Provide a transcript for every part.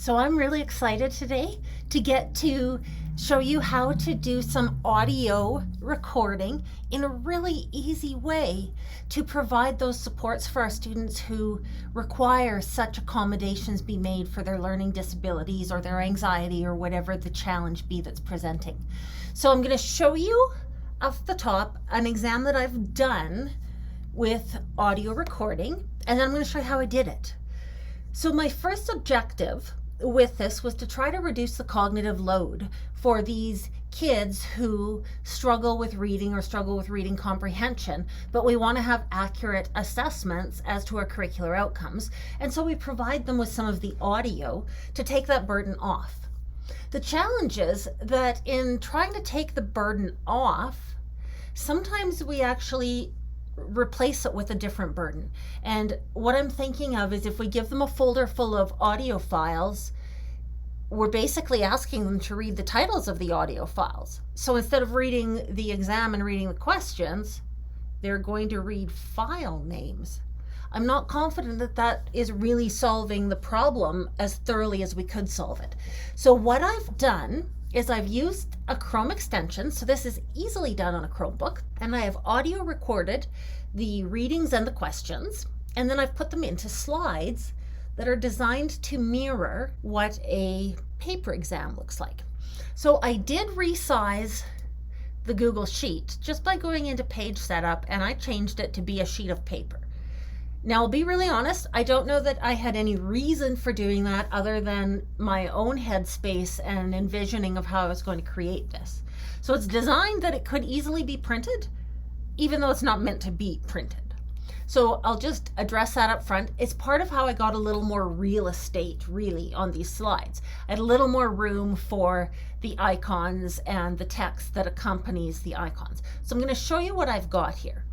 So I'm really excited today to get to show you how to do some audio recording in a really easy way to provide those supports for our students who require such accommodations be made for their learning disabilities or their anxiety or whatever the challenge be that's presenting. So I'm going to show you off the top an exam that I've done with audio recording, and then I'm going to show you how I did it. So my first objective with this was to try to reduce the cognitive load for these kids who struggle with reading or struggle with reading comprehension, but we want to have accurate assessments as to our curricular outcomes. And so we provide them with some of the audio to take that burden off. The challenge is that in trying to take the burden off, sometimes we actually replace it with a different burden. And what I'm thinking of is if we give them a folder full of audio files, we're basically asking them to read the titles of the audio files. So instead of reading the exam and reading the questions, they're going to read file names. I'm not confident that that is really solving the problem as thoroughly as we could solve it. So what I've done is I've used a Chrome extension, so this is easily done on a Chromebook, and I have audio recorded the readings and the questions, and then I've put them into slides that are designed to mirror what a paper exam looks like. So I did resize the Google Sheet just by going into page setup, and I changed it to be a sheet of paper. Now, I'll be really honest, I don't know that I had any reason for doing that other than my own headspace and envisioning of how I was going to create this. So it's designed that it could easily be printed, even though it's not meant to be printed. So I'll just address that up front. It's part of how I got a little more real estate, really, on these slides. I had a little more room for the icons and the text that accompanies the icons. So I'm going to show you what I've got here.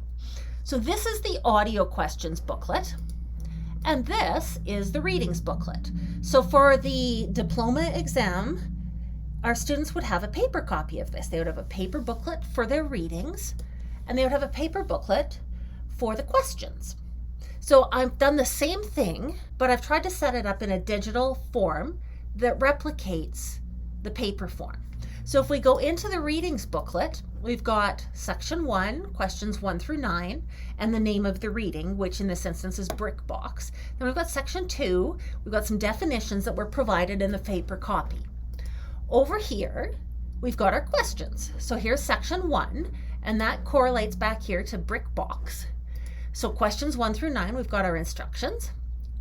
So this is the audio questions booklet, and this is the readings booklet. So for the diploma exam, our students would have a paper copy of this. They would have a paper booklet for their readings, and they would have a paper booklet for the questions. So I've done the same thing, but I've tried to set it up in a digital form that replicates the paper form. So if we go into the readings booklet, we've got section 1, questions 1 through 9, and the name of the reading, which in this instance is Brick Box. Then we've got section 2, we've got some definitions that were provided in the paper copy. Over here, we've got our questions. So here's section 1, and that correlates back here to Brick Box. So questions 1 through 9, we've got our instructions,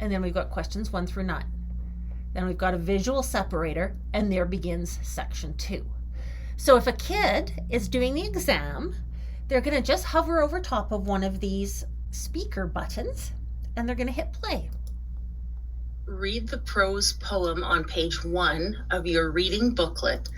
and then we've got questions 1 through 9. Then we've got a visual separator, and there begins section 2. So if a kid is doing the exam, they're going to just hover over top of one of these speaker buttons, and they're going to hit play. Read the prose poem on page 1 of your reading booklet.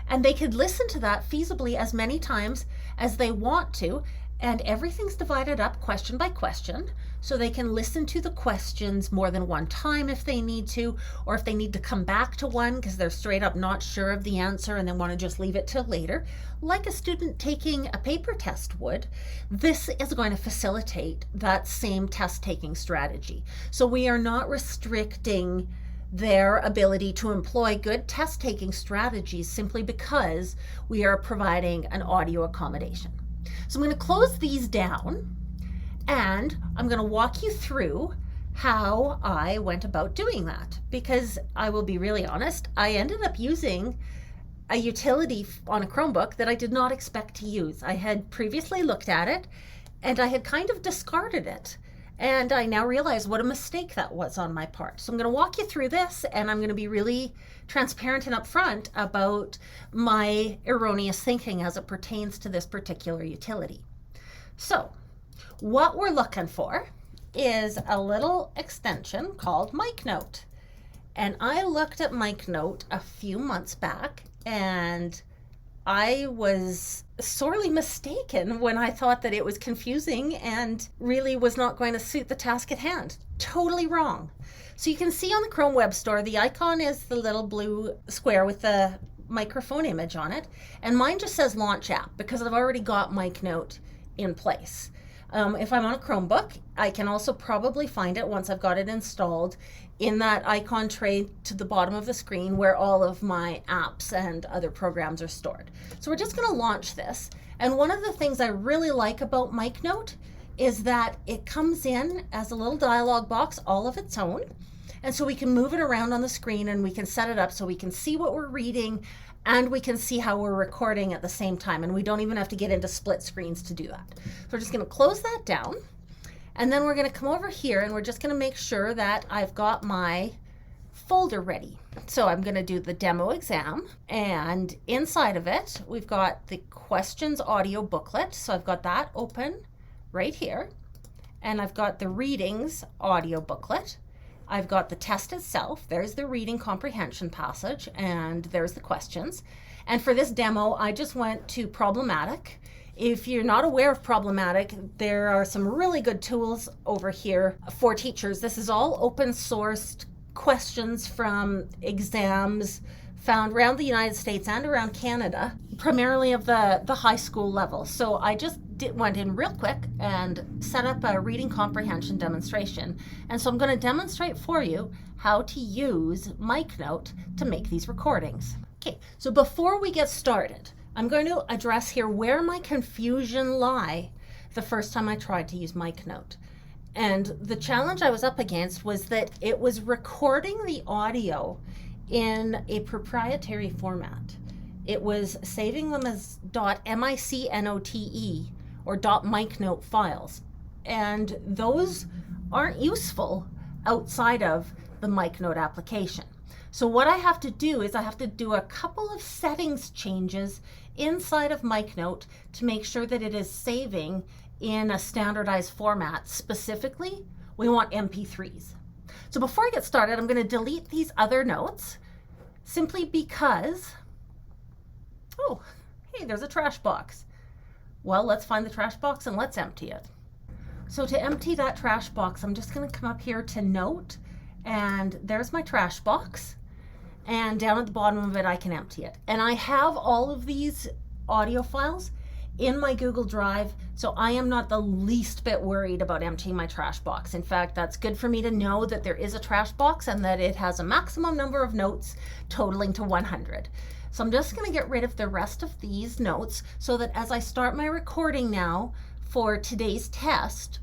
And they could listen to that feasibly as many times as they want to, and everything's divided up question by question, so they can listen to the questions more than one time if they need to, or if they need to come back to one because they're straight up not sure of the answer and they want to just leave it till later. Like a student taking a paper test would, this is going to facilitate that same test-taking strategy. So we are not restricting their ability to employ good test-taking strategies simply because we are providing an audio accommodation. So I'm going to close these down, and I'm going to walk you through how I went about doing that, because I will be really honest, I ended up using a utility on a Chromebook that I did not expect to use. I had previously looked at it, and I had kind of discarded it, and I now realize what a mistake that was on my part. So I'm going to walk you through this, and I'm going to be really transparent and upfront about my erroneous thinking as it pertains to this particular utility. So what we're looking for is a little extension called MicNote. And I looked at MicNote a few months back, and I was sorely mistaken when I thought that it was confusing and really was not going to suit the task at hand. Totally wrong. So you can see on the Chrome Web Store, the icon is the little blue square with the microphone image on it. And mine just says Launch App because I've already got MicNote in place. If I'm on a Chromebook, I can also probably find it once I've got it installed in that icon tray to the bottom of the screen where all of my apps and other programs are stored. So we're just going to launch this. And one of the things I really like about MicNote is that it comes in as a little dialog box all of its own. And so we can move it around on the screen and we can set it up so we can see what we're reading and we can see how we're recording at the same time. And we don't even have to get into split screens to do that. So we're just going to close that down. And then we're going to come over here and we're just going to make sure that I've got my folder ready. So I'm going to do the demo exam, and inside of it, we've got the questions audio booklet. So I've got that open right here, and I've got the readings audio booklet. I've got the test itself. There's the reading comprehension passage, and there's the questions. And for this demo, I just went to problematic. If you're not aware of problematic, there are some really good tools over here for teachers. This is all open sourced questions from exams found around the United States and around Canada, primarily of the high school level. So I just went in real quick and set up a reading comprehension demonstration. And so I'm going to demonstrate for you how to use MicNote to make these recordings. Okay, so before we get started, I'm going to address here where my confusion lie the first time I tried to use MicNote. And the challenge I was up against was that it was recording the audio in a proprietary format. It was saving them as .micnote or .micnote files. And those aren't useful outside of the MicNote application. So what I have to do is I have to do a couple of settings changes inside of MicNote to make sure that it is saving in a standardized format. Specifically, we want MP3s. So before I get started, I'm going to delete these other notes simply because, oh, hey, there's a trash box. Well, let's find the trash box and let's empty it. So to empty that trash box, I'm just going to come up here to Note, and there's my trash box. And down at the bottom of it, I can empty it. And I have all of these audio files in my Google Drive, so I am not the least bit worried about emptying my trash box. In fact, that's good for me to know that there is a trash box and that it has a maximum number of notes totaling to 100. So I'm just going to get rid of the rest of these notes so that as I start my recording now for today's test,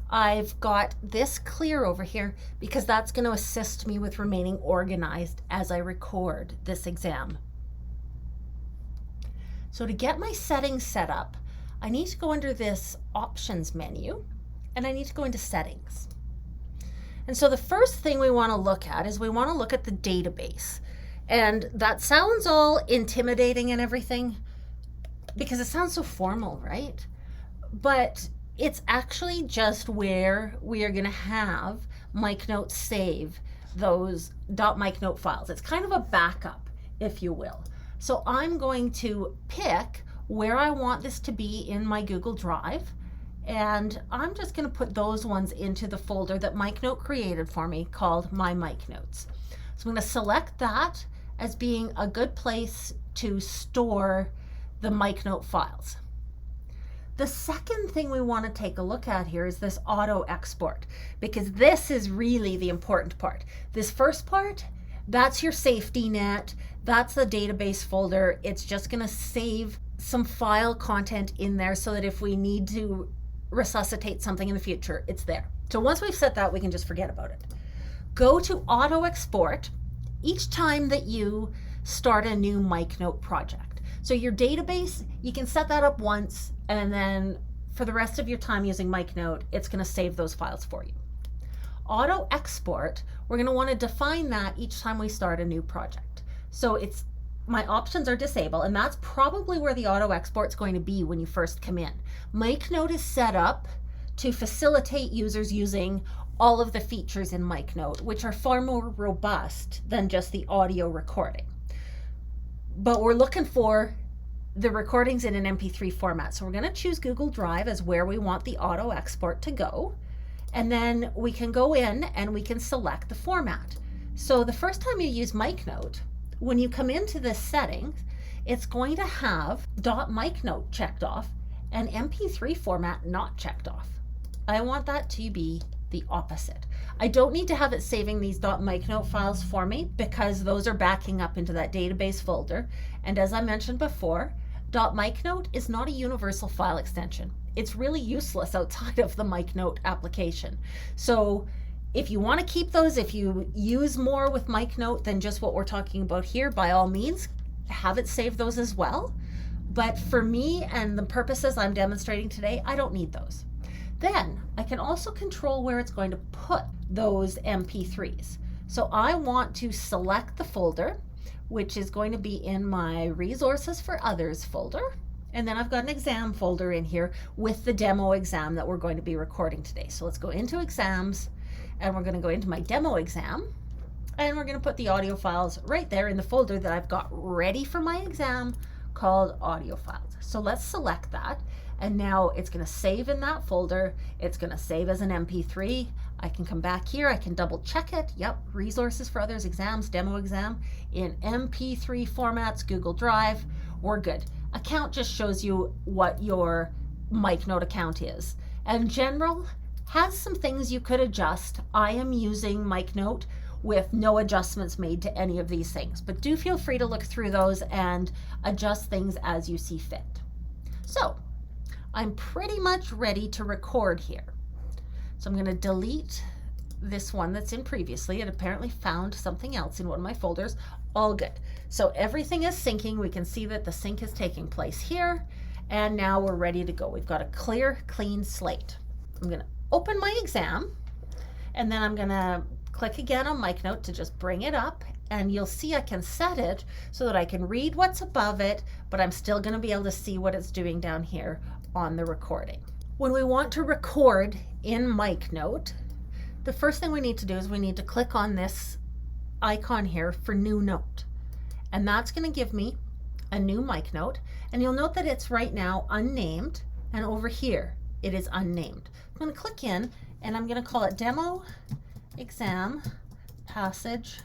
I've got this clear over here because that's going to assist me with remaining organized as I record this exam. So to get my settings set up, I need to go under this options menu and I need to go into settings. And so the first thing we want to look at is we want to look at the database. And that sounds all intimidating and everything because it sounds so formal, right? But it's actually just where we are going to have MicNote save those .micnote files. It's kind of a backup, if you will. So I'm going to pick where I want this to be in my Google Drive, and I'm just going to put those ones into the folder that MicNote created for me called My MicNotes. So I'm going to select that as being a good place to store the MicNote files. The second thing we want to take a look at here is this auto export, because this is really the important part. This first part, that's your safety net. That's the database folder. It's just going to save some file content in there so that if we need to resuscitate something in the future, it's there. So once we've set that, we can just forget about it. Go to auto export each time that you start a new MicNote project. So your database, you can set that up once, and then for the rest of your time using MicNote, it's going to save those files for you. Auto export, we're going to want to define that each time we start a new project. So my options are disable, and that's probably where the auto export is going to be when you first come in. MicNote is set up to facilitate users using all of the features in MicNote, which are far more robust than just the audio recording. But we're looking for the recordings in an MP3 format. So we're going to choose Google Drive as where we want the auto export to go. And then we can go in and we can select the format. So the first time you use MicNote, when you come into this settings, it's going to have .micnote checked off, and MP3 format not checked off. I want that to be the opposite. I don't need to have it saving these .micnote files for me because those are backing up into that database folder. And as I mentioned before, .micnote is not a universal file extension. It's really useless outside of the MicNote application. So if you want to keep those, if you use more with MicNote than just what we're talking about here, by all means, have it save those as well. But for me and the purposes I'm demonstrating today, I don't need those. Then I can also control where it's going to put those MP3s. So I want to select the folder, which is going to be in my Resources for Others folder. And then I've got an exam folder in here with the demo exam that we're going to be recording today. So let's go into exams, and we're going to go into my demo exam, and we're going to put the audio files right there in the folder that I've got ready for my exam called audio files. So let's select that. And now it's going to save in that folder. It's going to save as an MP3. I can come back here. I can double check it. Yep, Resources for Others, Exams, Demo Exam in MP3 formats, Google Drive. We're good. Account just shows you what your MicNote account is. And general has some things you could adjust. I am using MicNote with no adjustments made to any of these things, but do feel free to look through those and adjust things as you see fit. So I'm pretty much ready to record here. So I'm going to delete this one that's in previously. It apparently found something else in one of my folders. All good. So everything is syncing. We can see that the sync is taking place here. And now we're ready to go. We've got a clear, clean slate. I'm going to open my exam, and then I'm going to click again on MicNote to just bring it up. And you'll see I can set it so that I can read what's above it, but I'm still going to be able to see what it's doing down here on the recording. When we want to record in MicNote, the first thing we need to do is we need to click on this icon here for New Note. And that's going to give me a new MicNote. And you'll note that it's right now unnamed, and over here it is unnamed. I'm going to click in, and I'm going to call it Demo Exam Passage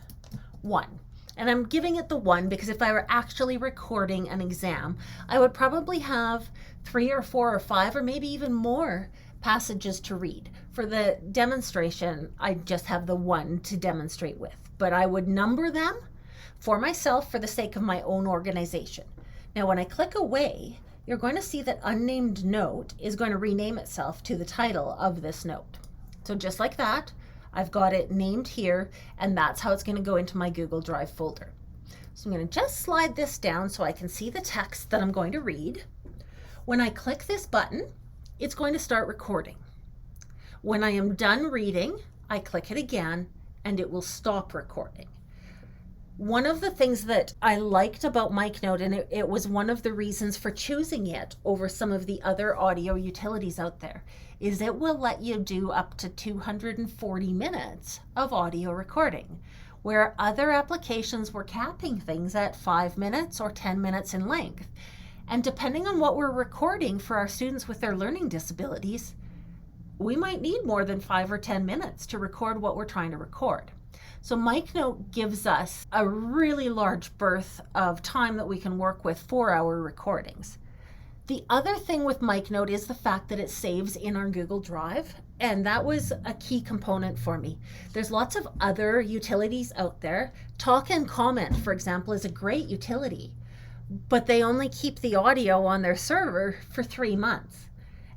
1. And I'm giving it the 1 because if I were actually recording an exam, I would probably have 3 or 4 or 5 or maybe even more passages to read. For the demonstration, I just have the 1 to demonstrate with, but I would number them for myself for the sake of my own organization. Now, when I click away, you're going to see that unnamed note is going to rename itself to the title of this note. So just like that, I've got it named here, and that's how it's going to go into my Google Drive folder. So I'm going to just slide this down so I can see the text that I'm going to read. When I click this button, it's going to start recording. When I am done reading, I click it again, and it will stop recording. One of the things that I liked about MicNote, and it was one of the reasons for choosing it over some of the other audio utilities out there, is it will let you do up to 240 minutes of audio recording, where other applications were capping things at 5 minutes or 10 minutes in length. And depending on what we're recording for our students with their learning disabilities, we might need more than 5 or 10 minutes to record what we're trying to record. So MicNote gives us a really large berth of time that we can work with for our recordings. The other thing with MicNote is the fact that it saves in our Google Drive, and that was a key component for me. There's lots of other utilities out there. Talk and Comment, for example, is a great utility, but they only keep the audio on their server for 3 months.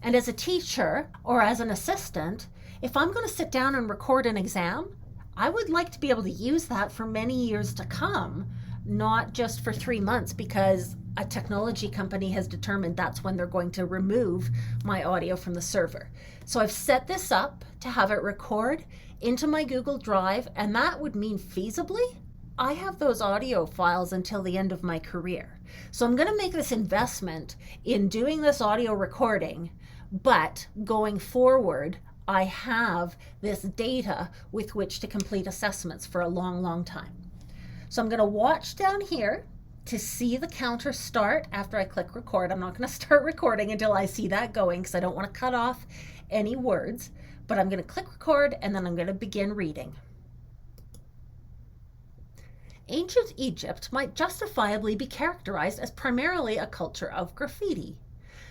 And as a teacher or as an assistant, if I'm going to sit down and record an exam, I would like to be able to use that for many years to come, not just for 3 months because a technology company has determined that's when they're going to remove my audio from the server. So I've set this up to have it record into my Google Drive, and that would mean feasibly, I have those audio files until the end of my career. So I'm going to make this investment in doing this audio recording, but going forward, I have this data with which to complete assessments for a long, long time. So I'm going to watch down here to see the counter start after I click record. I'm not going to start recording until I see that going because I don't want to cut off any words, but I'm going to click record and then I'm going to begin reading. Ancient Egypt might justifiably be characterized as primarily a culture of graffiti.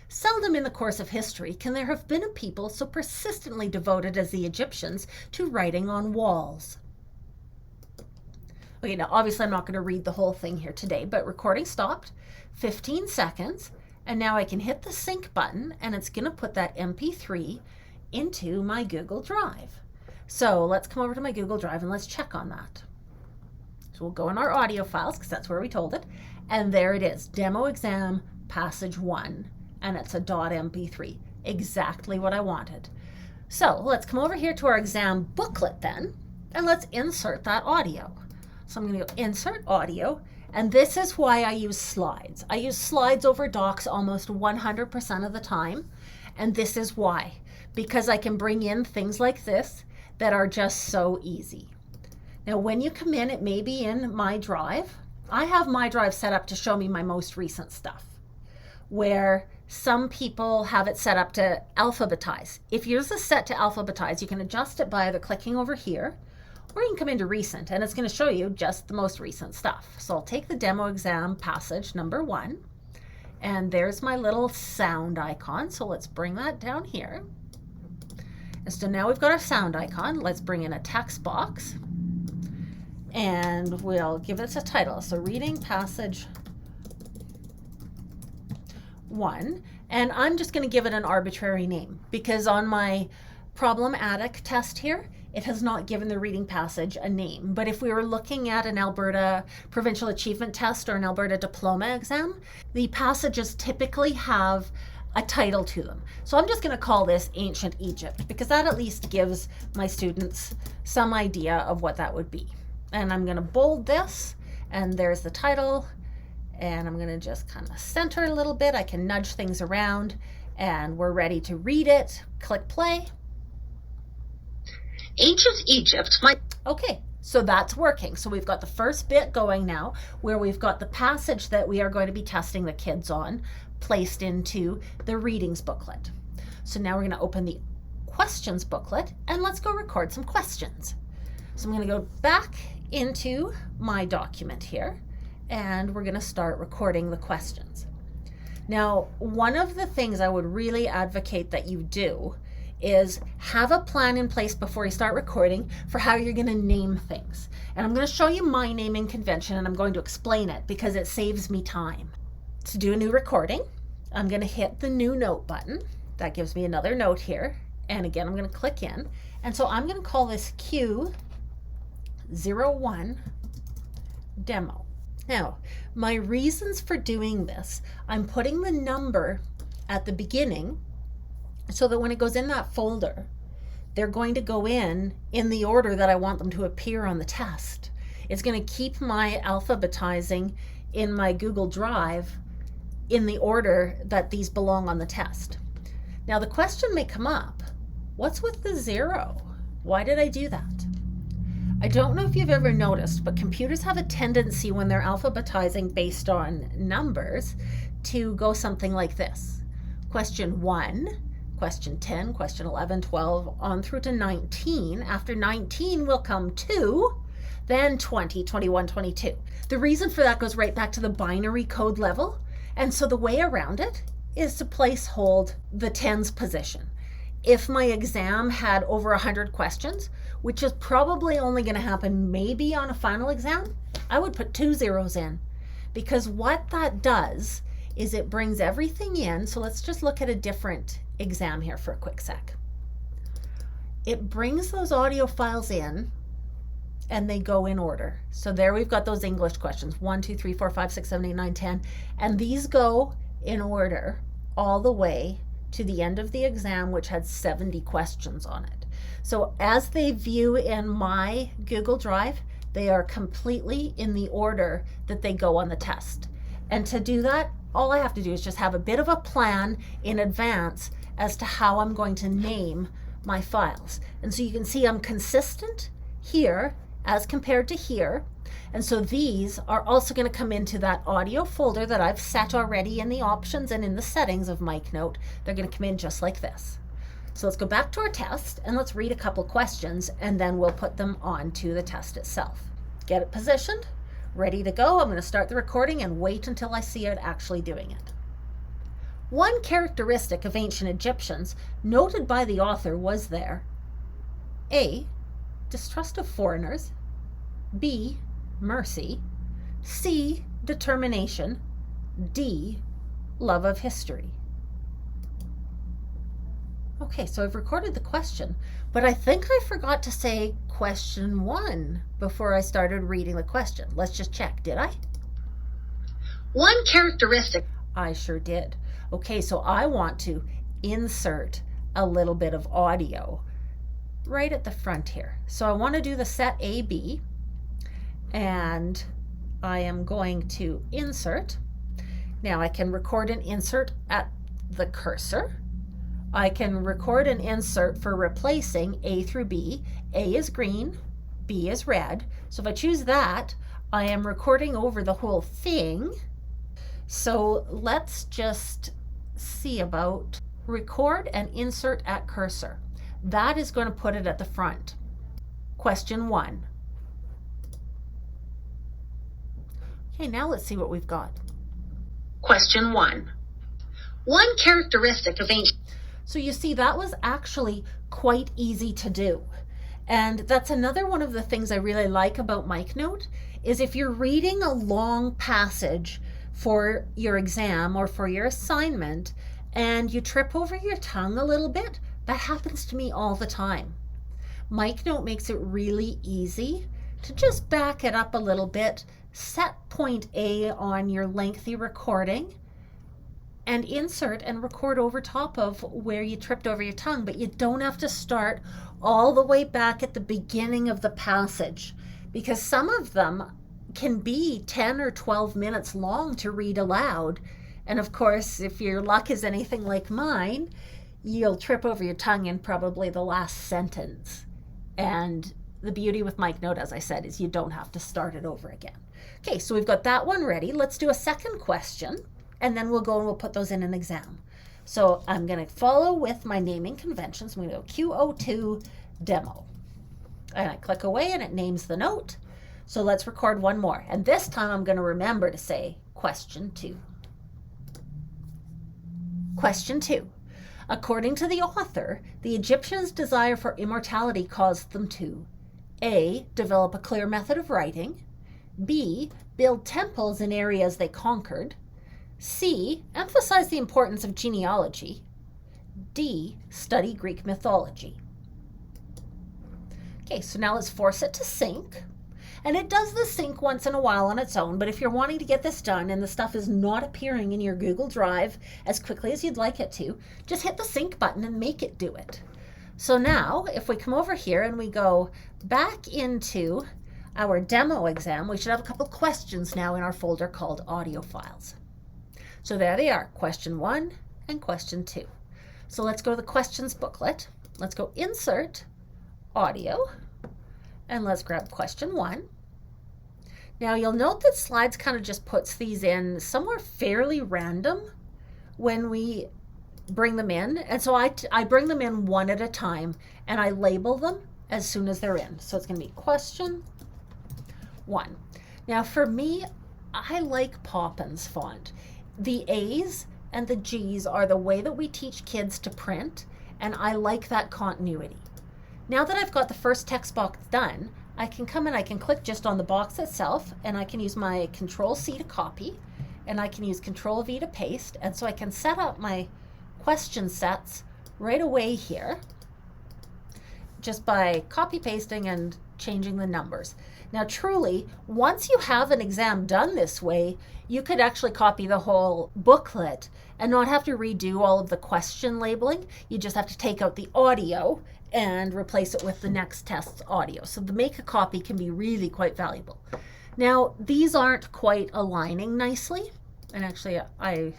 Seldom in the course of history can there have been a people so persistently devoted as the Egyptians to writing on walls. Okay, now obviously I'm not going to read the whole thing here today, but recording stopped, 15 seconds, and now I can hit the sync button and it's going to put that MP3 into my Google Drive. So let's come over to my Google Drive and let's check on that. So we'll go in our audio files because that's where we told it. And there it is, Demo Exam Passage 1. And it's a .mp3, exactly what I wanted. So let's come over here to our exam booklet then, and let's insert that audio. So I'm going to go Insert Audio, and this is why I use slides. I use slides over docs almost 100% of the time, and this is why. Because I can bring in things like this that are just so easy. Now when you come in, it may be in My Drive. I have My Drive set up to show me my most recent stuff, where some people have it set up to alphabetize. If yours is set to alphabetize, you can adjust it by either clicking over here, or you can come into recent and it's going to show you just the most recent stuff. So I'll take the demo exam passage number 1, and there's my little sound icon. So let's bring that down here. And so now we've got our sound icon. Let's bring in a text box and we'll give it a title. So reading passage 1, and I'm just going to give it an arbitrary name because on my problematic test here, it has not given the reading passage a name. But if we were looking at an Alberta Provincial Achievement Test or an Alberta Diploma exam, the passages typically have a title to them. So I'm just going to call this Ancient Egypt because that at least gives my students some idea of what that would be. And I'm going to bold this, and there's the title, and I'm going to just kind of center a little bit. I can nudge things around, and we're ready to read it. Click play. Ancient Egypt. Okay, so that's working. So we've got the first bit going now, where we've got the passage that we are going to be testing the kids on placed into the readings booklet. So now we're going to open the questions booklet, and let's go record some questions. So I'm going to go back into my document here, and we're going to start recording the questions. Now, one of the things I would really advocate that you do is have a plan in place before you start recording for how you're going to name things. And I'm going to show you my naming convention, and I'm going to explain it because it saves me time. To do a new recording, I'm going to hit the new note button. That gives me another note here. And again, I'm going to click in. And so I'm going to call this Q01 demo. Now, my reasons for doing this, I'm putting the number at the beginning so that when it goes in that folder, they're going to go in the order that I want them to appear on the test. It's going to keep my alphabetizing in my Google Drive in the order that these belong on the test. Now the question may come up, what's with the 0? Why did I do that? I don't know if you've ever noticed, but computers have a tendency when they're alphabetizing based on numbers to go something like this. Question 1, question 10, question 11, 12, on through to 19. After 19 will come 2, then 20, 21, 22. The reason for that goes right back to the binary code level. And so the way around it is to place hold the tens position. If my exam had over 100 questions, which is probably only going to happen maybe on a final exam, I would put 2 zeros in, because what that does is it brings everything in. So let's just look at a different exam here for a quick sec. It brings those audio files in and they go in order. So there we've got those English questions, 1, 2, 3, 4, 5, 6, 7, 8, 9, 10, and these go in order all the way to the end of the exam, which had 70 questions on it. So as they view in my Google Drive, they are completely in the order that they go on the test. And to do that, all I have to do is just have a bit of a plan in advance as to how I'm going to name my files. And so you can see I'm consistent here as compared to here. And so these are also going to come into that audio folder that I've set already in the options and in the settings of MicNote. They're going to come in just like this. So let's go back to our test and let's read a couple questions, and then we'll put them onto the test itself. Get it positioned, ready to go. I'm going to start the recording and wait until I see it actually doing it. One characteristic of ancient Egyptians noted by the author was their A. distrust of foreigners, B. mercy, C. determination, D. love of history. Okay, so I've recorded the question, but I think I forgot to say question 1 before I started reading the question. Let's just check, did I? One characteristic. I sure did. Okay, so I want to insert a little bit of audio right at the front here. So I want to do the set AB, and I am going to insert. Now I can record and insert at the cursor. I can record and insert for replacing A through B. A is green, B is red. So if I choose that, I am recording over the whole thing. So let's just see about record and insert at cursor. That is going to put it at the front. Question 1. Okay, now let's see what we've got. Question 1. One characteristic of ancient. So you see, that was actually quite easy to do. And that's another one of the things I really like about MicNote, is if you're reading a long passage for your exam or for your assignment and you trip over your tongue a little bit, that happens to me all the time. MicNote makes it really easy to just back it up a little bit, set point A on your lengthy recording, and insert and record over top of where you tripped over your tongue, but you don't have to start all the way back at the beginning of the passage, because some of them can be 10 or 12 minutes long to read aloud. And of course, if your luck is anything like mine, you'll trip over your tongue in probably the last sentence. And the beauty with MicNote, as I said, is you don't have to start it over again. Okay, so we've got that one ready. Let's do a second question, and then we'll go and we'll put those in an exam. So I'm going to follow with my naming conventions. I'm going to go Q02 demo. And I click away and it names the note. So let's record one more. And this time I'm going to remember to say question 2. Question 2. According to the author, the Egyptians' desire for immortality caused them to A. develop a clear method of writing, B. build temples in areas they conquered, C. emphasize the importance of genealogy, D. study Greek mythology. Okay, so now let's force it to sync. And it does the sync once in a while on its own, but if you're wanting to get this done and the stuff is not appearing in your Google Drive as quickly as you'd like it to, just hit the sync button and make it do it. So now, if we come over here and we go back into our demo exam, we should have a couple questions now in our folder called audio files. So there they are, question 1 and question 2. So let's go to the questions booklet. Let's go insert audio, and let's grab question 1. Now you'll note that Slides kind of just puts these in somewhere fairly random when we bring them in. And so I bring them in one at a time and I label them as soon as they're in. So it's going to be question 1. Now for me, I like Poppins font. The A's and the G's are the way that we teach kids to print, and I like that continuity. Now that I've got the first text box done, I can come and I can click just on the box itself, and I can use my Control-C to copy, and I can use Control-V to paste, and so I can set up my question sets right away here just by copy pasting and changing the numbers. Now truly, once you have an exam done this way, you could actually copy the whole booklet and not have to redo all of the question labeling. You just have to take out the audio and replace it with the next test's audio. So the make a copy can be really quite valuable. Now these aren't quite aligning nicely, and actually I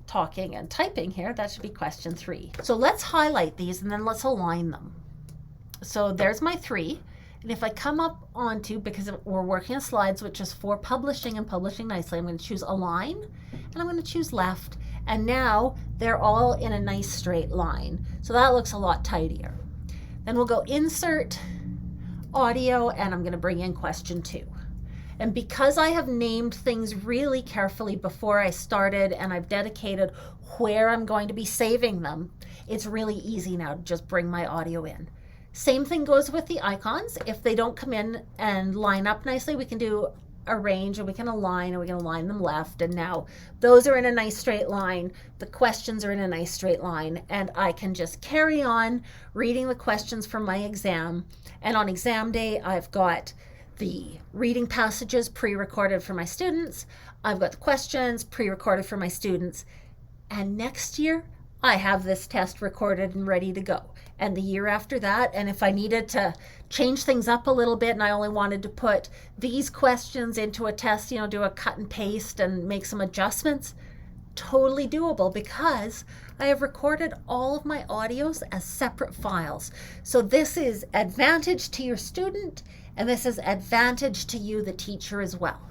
talking and typing here, that should be question 3. So let's highlight these and then let's align them. So there's my 3. And if I come up onto, because we're working on Slides, which is for publishing and publishing nicely, I'm going to choose Align, and I'm going to choose Left. And now they're all in a nice straight line. So that looks a lot tidier. Then we'll go Insert Audio, and I'm going to bring in question 2. And because I have named things really carefully before I started and I've dedicated where I'm going to be saving them, it's really easy now to just bring my audio in. Same thing goes with the icons. If they don't come in and line up nicely, we can do arrange, and we can align, and we can align them left, and now those are in a nice straight line, the questions are in a nice straight line, and I can just carry on reading the questions from my exam. And on exam day, I've got the reading passages pre-recorded for my students, I've got the questions pre-recorded for my students, and next year I have this test recorded and ready to go. And the year after that, and if I needed to change things up a little bit and I only wanted to put these questions into a test, do a cut and paste and make some adjustments, totally doable, because I have recorded all of my audios as separate files. So this is advantage to your student, and this is advantage to you, the teacher, as well.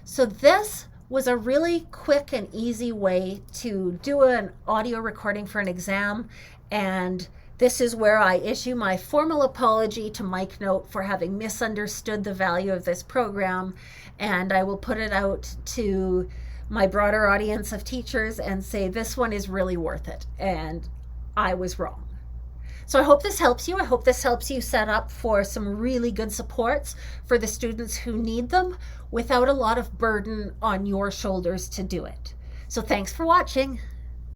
So this was a really quick and easy way to do an audio recording for an exam, and this is where I issue my formal apology to Mike Note for having misunderstood the value of this program, and I will put it out to my broader audience of teachers and say this one is really worth it, and I was wrong. So I hope this helps you. I hope this helps you set up for some really good supports for the students who need them without a lot of burden on your shoulders to do it. So thanks for watching.